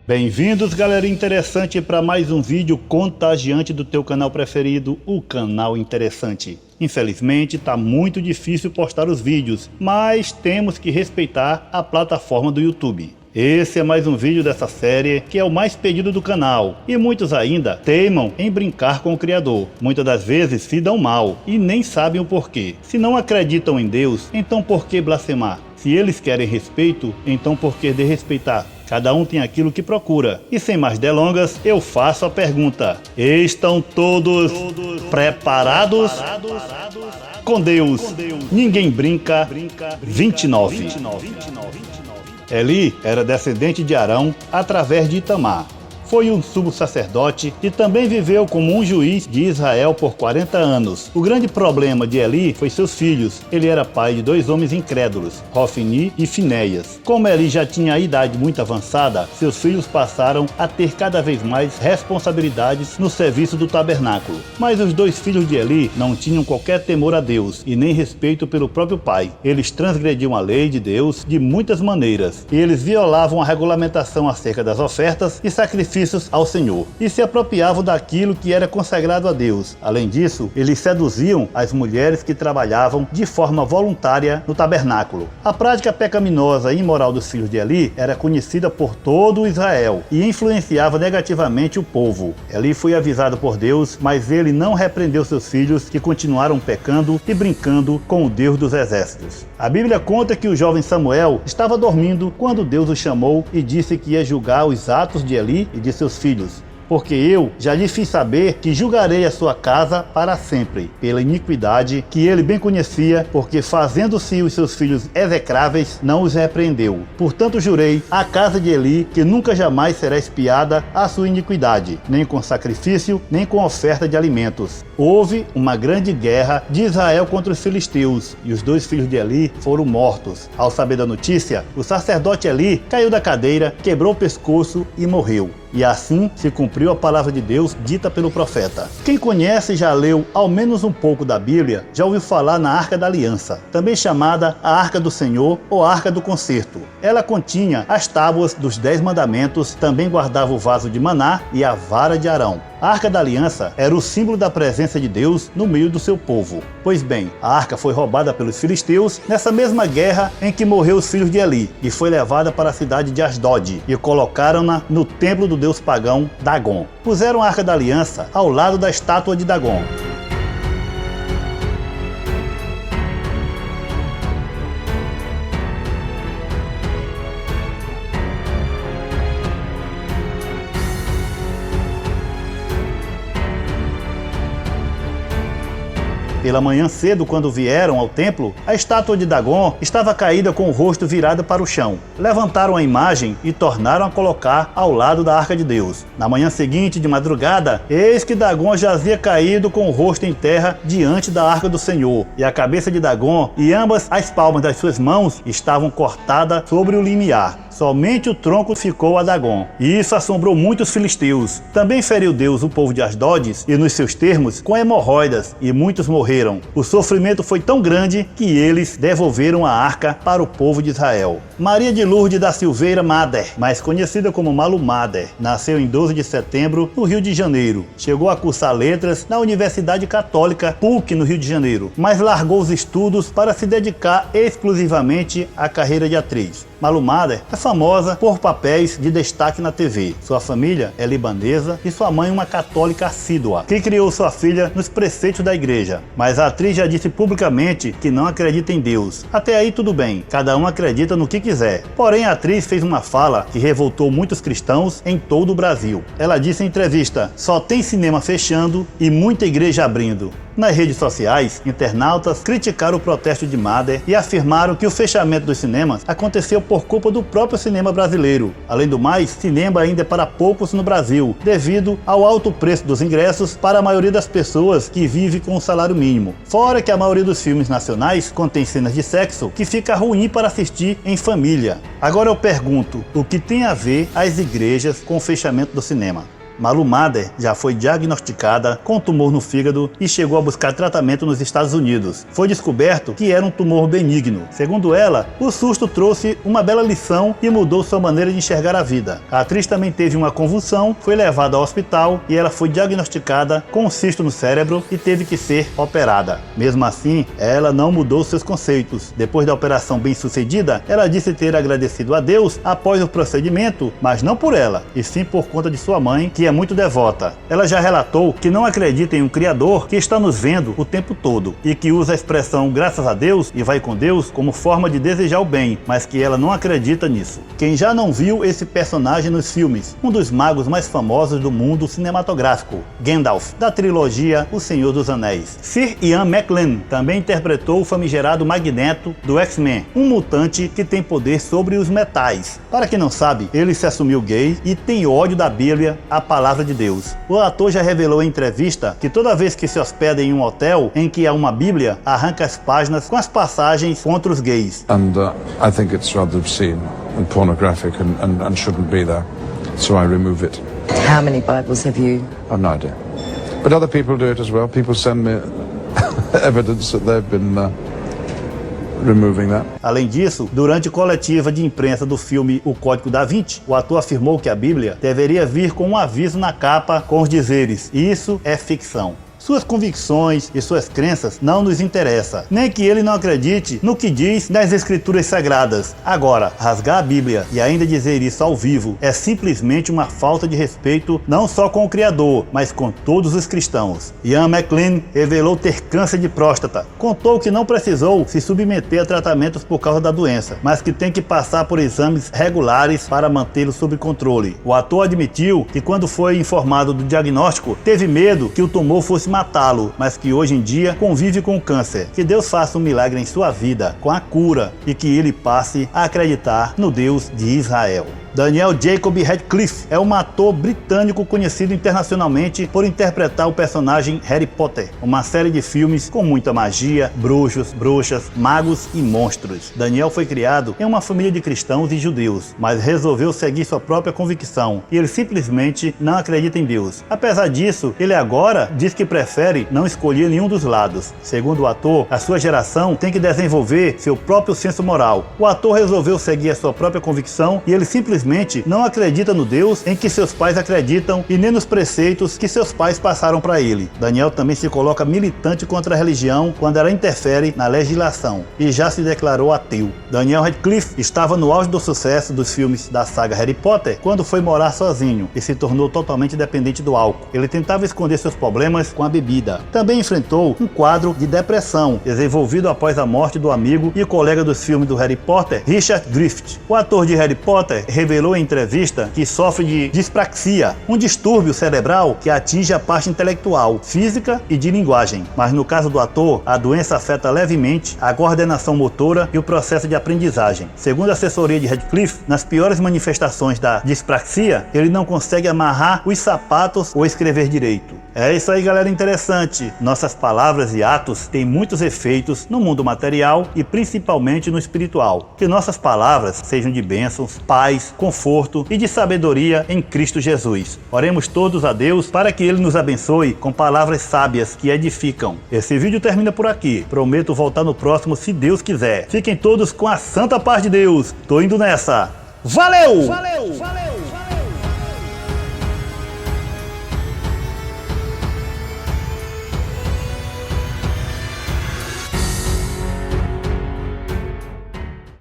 Bem-vindos, galera interessante, para mais um vídeo contagiante do teu canal preferido, o Canal Interessante. Infelizmente, tá muito difícil postar os vídeos, mas temos que respeitar a plataforma do YouTube. Esse é mais um vídeo dessa série, que é o mais pedido do canal, e muitos ainda teimam em brincar com o Criador. Muitas das vezes se dão mal, e nem sabem o porquê. Se não acreditam em Deus, então por que blasfemar? Se eles querem respeito, então por que desrespeitar? Cada um tem aquilo que procura. E sem mais delongas, eu faço a pergunta: estão todos preparados? Com Deus, ninguém brinca. 29. Eli era descendente de Arão através de Itamar. Foi um sumo sacerdote e também viveu como um juiz de Israel por 40 anos. O grande problema de Eli foi seus filhos. Ele era pai de dois homens incrédulos, Hofni e Finéias. Como Eli já tinha a idade muito avançada, seus filhos passaram a ter cada vez mais responsabilidades no serviço do tabernáculo. Mas os dois filhos de Eli não tinham qualquer temor a Deus e nem respeito pelo próprio pai. Eles transgrediam a lei de Deus de muitas maneiras. Eles violavam a regulamentação acerca das ofertas e sacrifícios ao Senhor, e se apropriavam daquilo que era consagrado a Deus. Além disso, eles seduziam as mulheres que trabalhavam de forma voluntária no tabernáculo. A prática pecaminosa e imoral dos filhos de Eli era conhecida por todo Israel e influenciava negativamente o povo. Eli foi avisado por Deus, mas ele não repreendeu seus filhos, que continuaram pecando e brincando com o Deus dos exércitos. A Bíblia conta que o jovem Samuel estava dormindo quando Deus o chamou e disse que ia julgar os atos de Eli e de seus filhos. Porque eu já lhe fiz saber que julgarei a sua casa para sempre, pela iniquidade que ele bem conhecia, porque fazendo-se os seus filhos execráveis, não os repreendeu. Portanto jurei à casa de Eli que nunca jamais será expiada a sua iniquidade, nem com sacrifício, nem com oferta de alimentos. Houve uma grande guerra de Israel contra os filisteus, e os dois filhos de Eli foram mortos. Ao saber da notícia, o sacerdote Eli caiu da cadeira, quebrou o pescoço e morreu. E assim se cumpriu a palavra de Deus dita pelo profeta. Quem conhece e já leu ao menos um pouco da Bíblia, já ouviu falar na Arca da Aliança, também chamada a Arca do Senhor ou Arca do Concerto. Ela continha as tábuas dos 10 mandamentos, também guardava o vaso de maná e a vara de Arão. A Arca da Aliança era o símbolo da presença de Deus no meio do seu povo. Pois bem, a arca foi roubada pelos filisteus nessa mesma guerra em que morreu os filhos de Eli, e foi levada para a cidade de Asdod, e colocaram-na no templo do deus pagão Dagon. Puseram a Arca da Aliança ao lado da estátua de Dagon. Pela manhã cedo, quando vieram ao templo, a estátua de Dagon estava caída com o rosto virado para o chão. Levantaram a imagem e tornaram a colocar ao lado da Arca de Deus. Na manhã seguinte, de madrugada, eis que Dagon jazia caído com o rosto em terra diante da Arca do Senhor. E a cabeça de Dagon e ambas as palmas das suas mãos estavam cortadas sobre o limiar. Somente o tronco ficou a Dagon. E isso assombrou muitos filisteus. Também feriu Deus o povo de Asdod e nos seus termos com hemorroidas, e muitos morreram. O sofrimento foi tão grande que eles devolveram a arca para o povo de Israel. Maria de Lourdes da Silveira Mader, mais conhecida como Malu Mader, nasceu em 12 de setembro no Rio de Janeiro. Chegou a cursar letras na Universidade Católica PUC no Rio de Janeiro, mas largou os estudos para se dedicar exclusivamente à carreira de atriz. Malu Mader é famosa por papéis de destaque na TV. Sua família é libanesa e sua mãe uma católica assídua, que criou sua filha nos preceitos da igreja. Mas a atriz já disse publicamente que não acredita em Deus. Até aí tudo bem, cada um acredita no que quiser. Porém, a atriz fez uma fala que revoltou muitos cristãos em todo o Brasil. Ela disse em entrevista: só tem cinema fechando e muita igreja abrindo. Nas redes sociais, internautas criticaram o protesto de Mader e afirmaram que o fechamento dos cinemas aconteceu por culpa do próprio cinema brasileiro. Além do mais, cinema ainda é para poucos no Brasil, devido ao alto preço dos ingressos para a maioria das pessoas que vive com o salário mínimo. Fora que a maioria dos filmes nacionais contém cenas de sexo que fica ruim para assistir em família. Agora eu pergunto, o que tem a ver as igrejas com o fechamento do cinema? Malu Mader já foi diagnosticada com tumor no fígado e chegou a buscar tratamento nos Estados Unidos. Foi descoberto que era um tumor benigno. Segundo ela, o susto trouxe uma bela lição e mudou sua maneira de enxergar a vida. A atriz também teve uma convulsão, foi levada ao hospital e ela foi diagnosticada com um cisto no cérebro e teve que ser operada. Mesmo assim, ela não mudou seus conceitos. Depois da operação bem-sucedida, ela disse ter agradecido a Deus após o procedimento, mas não por ela, e sim por conta de sua mãe, que é muito devota. Ela já relatou que não acredita em um Criador que está nos vendo o tempo todo e que usa a expressão graças a Deus e vai com Deus como forma de desejar o bem, mas que ela não acredita nisso. Quem já não viu esse personagem nos filmes? Um dos magos mais famosos do mundo cinematográfico, Gandalf, da trilogia O Senhor dos Anéis. Sir Ian McKellen também interpretou o famigerado Magneto do X-Men, um mutante que tem poder sobre os metais. Para quem não sabe, ele se assumiu gay e tem ódio da Bíblia, a palavra de Deus. O ator já revelou em entrevista que toda vez que se hospeda em um hotel em que há uma Bíblia, arranca as páginas com as passagens contra os gays. And I think it's rather obscene and pornographic and shouldn't be there, so I remove it. How many Bibles have you? I've no idea. But other people do it as well. People send me evidence that they've been removing that. Além disso, durante coletiva de imprensa do filme O Código da Vinci, o ator afirmou que a Bíblia deveria vir com um aviso na capa com os dizeres: "Isso é ficção". Suas convicções e suas crenças não nos interessam, nem que ele não acredite no que diz nas escrituras sagradas. Agora, rasgar a Bíblia e ainda dizer isso ao vivo é simplesmente uma falta de respeito não só com o Criador, mas com todos os cristãos. Ian McKellen revelou ter câncer de próstata. Contou que não precisou se submeter a tratamentos por causa da doença, mas que tem que passar por exames regulares para mantê-lo sob controle. O ator admitiu que quando foi informado do diagnóstico, teve medo que o tumor fosse matá-lo, mas que hoje em dia convive com o câncer. Que Deus faça um milagre em sua vida com a cura e que ele passe a acreditar no Deus de Israel. Daniel Jacob Radcliffe é um ator britânico conhecido internacionalmente por interpretar o personagem Harry Potter, uma série de filmes com muita magia, bruxos, bruxas, magos e monstros. Daniel foi criado em uma família de cristãos e judeus, mas resolveu seguir sua própria convicção e ele simplesmente não acredita em Deus. Apesar disso, ele agora diz que prefere não escolher nenhum dos lados. Segundo o ator, a sua geração tem que desenvolver seu próprio senso moral. O ator resolveu seguir a sua própria convicção e ele simplesmente não acredita no Deus em que seus pais acreditam e nem nos preceitos que seus pais passaram para ele. Daniel também se coloca militante contra a religião quando ela interfere na legislação e já se declarou ateu. Daniel Radcliffe estava no auge do sucesso dos filmes da saga Harry Potter quando foi morar sozinho e se tornou totalmente dependente do álcool. Ele tentava esconder seus problemas com a bebida. Também enfrentou um quadro de depressão desenvolvido após a morte do amigo e colega dos filmes do Harry Potter, Richard Griffith. O ator de Harry Potter revelou em entrevista que sofre de dispraxia, um distúrbio cerebral que atinge a parte intelectual, física e de linguagem. Mas no caso do ator, a doença afeta levemente a coordenação motora e o processo de aprendizagem. Segundo a assessoria de Radcliffe, nas piores manifestações da dispraxia, ele não consegue amarrar os sapatos ou escrever direito. É isso aí, galera, interessante. Nossas palavras e atos têm muitos efeitos no mundo material e principalmente no espiritual. Que nossas palavras sejam de bênçãos, paz, conforto e de sabedoria em Cristo Jesus. Oremos todos a Deus para que Ele nos abençoe com palavras sábias que edificam. Esse vídeo termina por aqui. Prometo voltar no próximo se Deus quiser. Fiquem todos com a santa paz de Deus. Tô indo nessa. Valeu! Valeu!